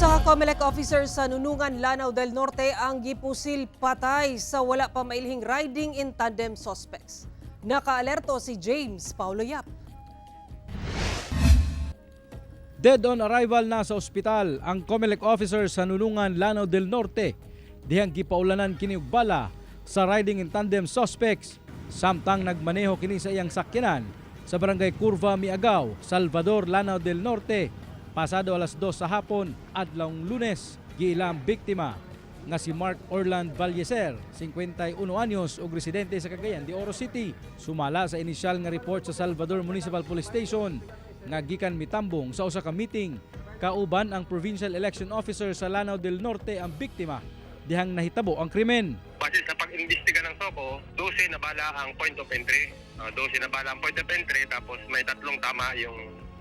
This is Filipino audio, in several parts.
Usa ka COMELEC Officer sa Nunungan, Lanao del Norte ang gipusil patay sa wala pa mailhing riding-in-tandem suspects. Nakaalerto si James Paulo Yap. Dead on arrival na sa ospital ang COMELEC Officer sa Nunungan, Lanao del Norte. Dihang gipaulanan kini og bala sa riding-in-tandem suspects samtang nagmaneho kini sa iyang sakyanan sa barangay Curva, Miagaw, Salvador, Lanao del Norte. Pasado alas 2 sa hapon, adlawng Lunes, giilang biktima nga si Mark Orland Valleser, 51 anyos ug residente sa Cagayan de Oro City. Sumala sa inisyal nga report sa Salvador Municipal Police Station nga gikan mitambong sa usa ka meeting kauban ang Provincial Election Officer sa Lanao del Norte ang biktima dihang nahitabo ang krimen. Base sa pag-imbestiga ng SOCO, 12 na bala ang point of entry. 12 na bala ang point of entry, tapos may tatlong tama yung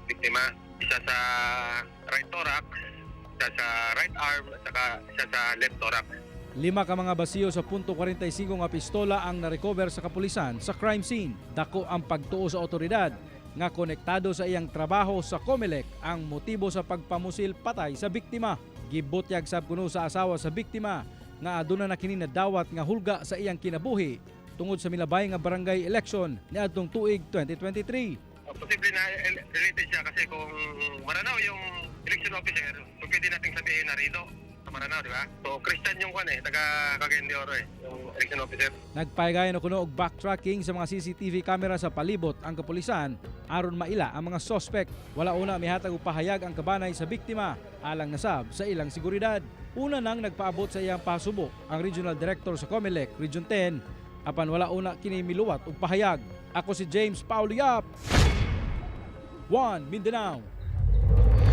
biktima. Isa sa right thorax, isa sa right arm, at saka isa sa left thorax. 5 ka mga basiyo sa .45 nga pistola ang narecover sa kapulisan sa crime scene. Dako ang pagtuo sa otoridad nga konektado sa iyang trabaho sa COMELEC ang motibo sa pagpamusil patay sa biktima. Gibutyag sab kuno sa asawa sa biktima nga aduna na kini nadawat nga hulga sa iyang kinabuhi tungod sa milabay nga barangay election niadtong tuig 2023. Posible na related siya kasi kung Maranao yung election officer, so pwede nating sabihin na rito sa Maranao, di ba? So Christian yung taga Cagayan de Oro yung election officer. Nagpahigayon na kuno og backtracking sa mga CCTV camera sa palibot ang kapulisan aron maila ang mga suspect. Wala una mihatag og pahayag ang kabanay sa biktima alang nasab sa ilang seguridad. Una nang nagpaabot sa iyang pasubok ang Regional Director sa COMELEC Region 10 apan wala una kini miluwat og pahayag. Ako si James Paulo Yap, 1 Mindanao.